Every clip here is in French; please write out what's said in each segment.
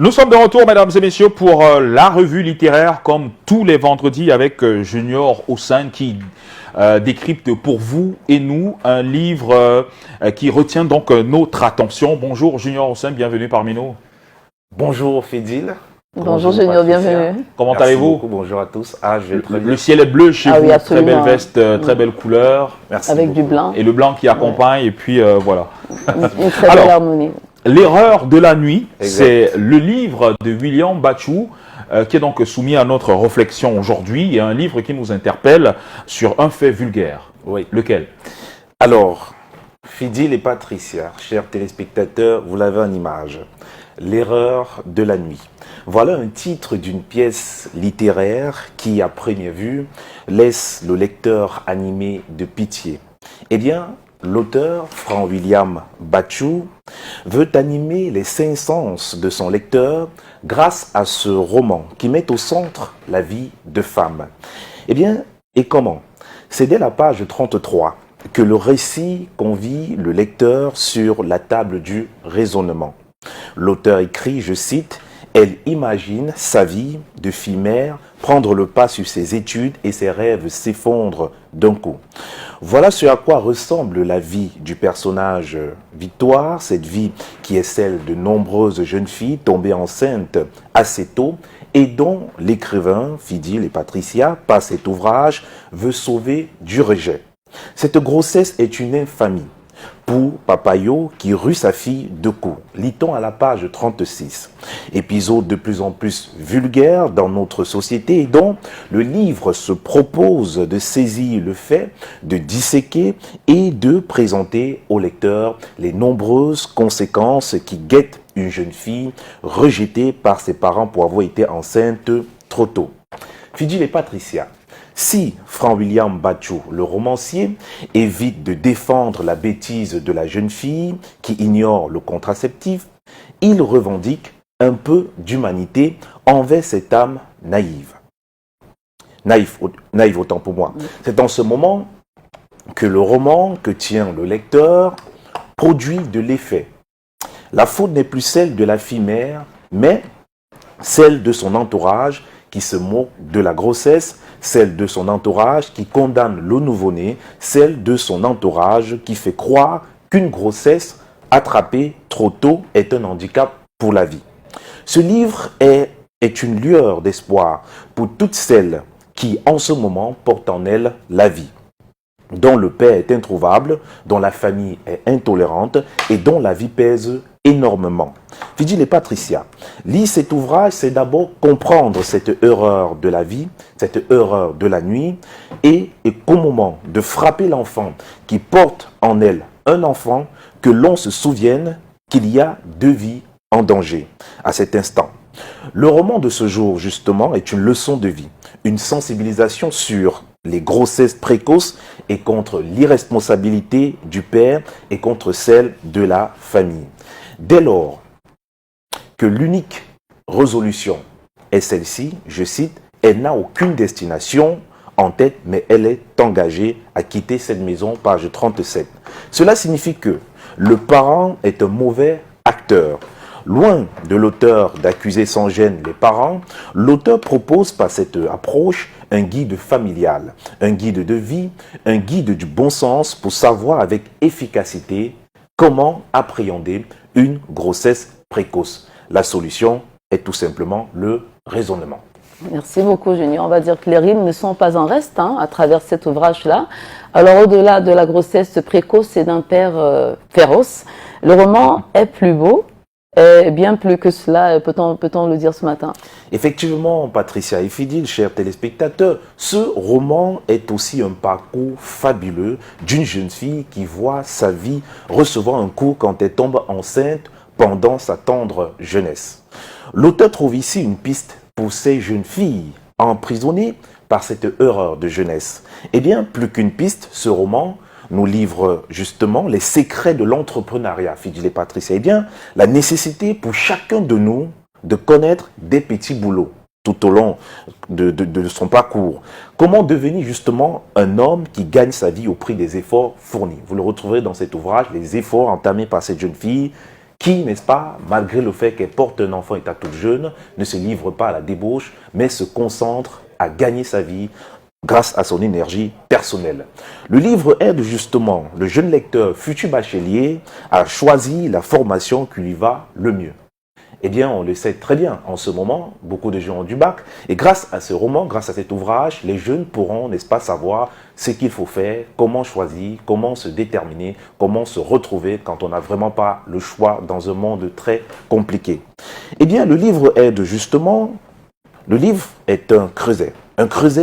Nous sommes de retour, mesdames et messieurs, pour la revue littéraire, comme tous les vendredis, avec Junior Hossein qui décrypte pour vous et nous un livre qui retient donc notre attention. Bonjour Junior Hossein, bienvenue parmi nous. Bonjour Fidil. Bonjour Junior, bienvenue. Comment allez-vous? Bonjour à tous. Je vais très bien. Le ciel est bleu chez vous, oui, très belle veste, très belle couleur. Merci avec beaucoup. du blanc. Et le blanc qui accompagne, et puis voilà. Une très belle harmonie. L'erreur de la nuit, Exact. c'est le livre de William Bachou qui est donc soumis à notre réflexion aujourd'hui. Et un livre qui nous interpelle sur un fait vulgaire. Oui. Lequel? Alors, Fidil et Patricia, chers téléspectateurs, vous l'avez en image. L'erreur de la nuit. Voilà un titre d'une pièce littéraire qui, à première vue, laisse le lecteur animé de pitié. Eh bien, l'auteur, Frank William Bachou, veut animer les cinq sens de son lecteur grâce à ce roman qui met au centre la vie de femme. Eh bien, et comment? C'est dès la page 33 que le récit convie le lecteur sur la table du raisonnement. L'auteur écrit, je cite, « Elle imagine sa vie de fille-mère prendre le pas sur ses études et ses rêves s'effondrent d'un coup. » Voilà ce à quoi ressemble la vie du personnage Victoire, cette vie qui est celle de nombreuses jeunes filles tombées enceintes assez tôt et dont l'écrivain, Fidil et Patricia, par cet ouvrage, veut sauver du rejet. Cette grossesse est une infamie pour Papayo qui rue sa fille de coups. Lit-on à la page 36. Épisode de plus en plus vulgaire dans notre société et dont le livre se propose de saisir le fait, de disséquer et de présenter au lecteur les nombreuses conséquences qui guettent une jeune fille rejetée par ses parents pour avoir été enceinte trop tôt. Fidil et Patricia. Si Frank William Bachou, le romancier, évite de défendre la bêtise de la jeune fille qui ignore le contraceptif, il revendique un peu d'humanité envers cette âme naïve. Naïve autant pour moi. C'est en ce moment que le roman que tient le lecteur produit de l'effet. La faute n'est plus celle de la fille-mère, mais celle de son entourage qui se moque de la grossesse, celle de son entourage qui condamne le nouveau-né, celle de son entourage qui fait croire qu'une grossesse attrapée trop tôt est un handicap pour la vie. Ce livre est une lueur d'espoir pour toutes celles qui, en ce moment, portent en elles la vie, dont le père est introuvable, dont la famille est intolérante et dont la vie pèse énormément. Fidil et Patricia, lire cet ouvrage, c'est d'abord comprendre cette erreur de la vie, cette erreur de la nuit, et qu'au moment de frapper l'enfant qui porte en elle un enfant, que l'on se souvienne qu'il y a deux vies en danger à cet instant. Le roman de ce jour, justement, est une leçon de vie, une sensibilisation sur les grossesses précoces et contre l'irresponsabilité du père et contre celle de la famille. Dès lors que l'unique résolution est celle-ci, je cite, « Elle n'a aucune destination en tête, mais elle est engagée à quitter cette maison », page 37. Cela signifie que le parent est un mauvais acteur. Loin de l'auteur d'accuser sans gêne les parents, l'auteur propose par cette approche un guide familial, un guide de vie, un guide du bon sens pour savoir avec efficacité comment appréhender une grossesse précoce. La solution est tout simplement le raisonnement. Merci beaucoup Junior. On va dire que les rimes ne sont pas en reste à travers cet ouvrage-là. Alors au-delà de la grossesse précoce et d'un père féroce, le roman est plus beau. Et bien plus que cela, peut-on le dire ce matin? Effectivement, Patricia et Fidil, chers téléspectateurs, ce roman est aussi un parcours fabuleux d'une jeune fille qui voit sa vie recevoir un coup quand elle tombe enceinte pendant sa tendre jeunesse. L'auteur trouve ici une piste pour ces jeunes filles emprisonnées par cette erreur de jeunesse. Eh bien, plus qu'une piste, ce roman nous livre justement les secrets de l'entrepreneuriat, Fidil et Patricia. Eh bien, la nécessité pour chacun de nous de connaître des petits boulots tout au long de son parcours. Comment devenir justement un homme qui gagne sa vie au prix des efforts fournis. Vous le retrouverez dans cet ouvrage, les efforts entamés par cette jeune fille qui, n'est-ce pas, malgré le fait qu'elle porte un enfant étant toute jeune, ne se livre pas à la débauche, mais se concentre à gagner sa vie grâce à son énergie personnelle. Le livre aide justement le jeune lecteur futur bachelier à choisir la formation qui lui va le mieux. Eh bien, on le sait très bien, en ce moment, beaucoup de gens ont du bac, et grâce à ce roman, grâce à cet ouvrage, les jeunes pourront, n'est-ce pas, savoir ce qu'il faut faire, comment choisir, comment se déterminer, comment se retrouver quand on n'a vraiment pas le choix dans un monde très compliqué. Eh bien, le livre aide justement, le livre est un creuset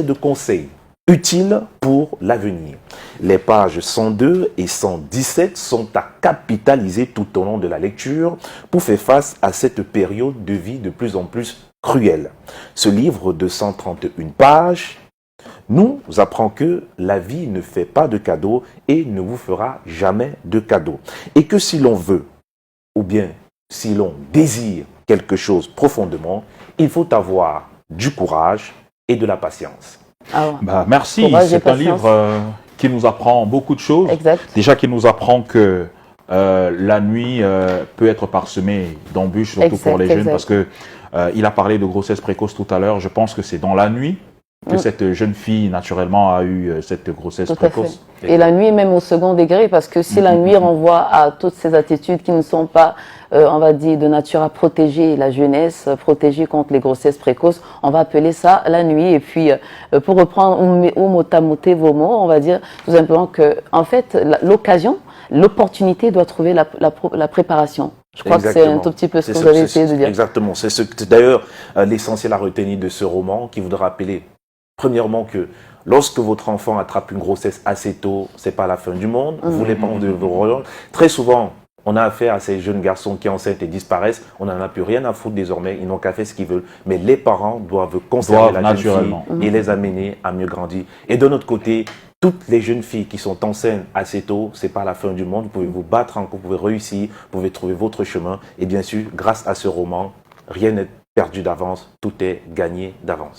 de conseils utiles pour l'avenir. Les pages 102 et 117 sont à capitaliser tout au long de la lecture pour faire face à cette période de vie de plus en plus cruelle. Ce livre de 131 pages nous apprend que la vie ne fait pas de cadeaux et ne vous fera jamais de cadeaux. Et que si l'on veut, ou bien si l'on désire quelque chose profondément, il faut avoir du courage et de la patience. Bah, merci, Courage et c'est un patience. livre qui nous apprend beaucoup de choses. Exact. Déjà qui nous apprend que la nuit peut être parsemée d'embûches, surtout pour les jeunes, parce que il a parlé de grossesse précoce tout à l'heure. Je pense que c'est dans la nuit que cette jeune fille, naturellement, a eu cette grossesse Tout à précoce. fait. Et la nuit, même au second degré, parce que si la nuit renvoie à toutes ces attitudes qui ne sont pas, on va dire, de nature à protéger la jeunesse, protéger contre les grossesses précoces, on va appeler ça la nuit. Et puis, pour reprendre au mot à mot vos mots, on va dire tout simplement que, en fait, l'occasion, l'opportunité doit trouver la préparation. Je crois que c'est un tout petit peu ce que vous avez essayé de dire. Exactement. C'est d'ailleurs l'essentiel à retenir de ce roman qui voudra rappeler, premièrement, que lorsque votre enfant attrape une grossesse assez tôt, c'est pas la fin du monde. Vous les parents de vos rôles. Très souvent, on a affaire à ces jeunes garçons qui enceintent et disparaissent. On n'en a plus rien à foutre désormais. Ils n'ont qu'à faire ce qu'ils veulent. Mais les parents doivent conserver la jeune fille et les amener à mieux grandir. Et de notre côté, toutes les jeunes filles qui sont enceintes assez tôt, c'est pas la fin du monde. Vous pouvez vous battre encore, vous pouvez réussir, vous pouvez trouver votre chemin. Et bien sûr, grâce à ce roman, rien n'est perdu d'avance. Tout est gagné d'avance.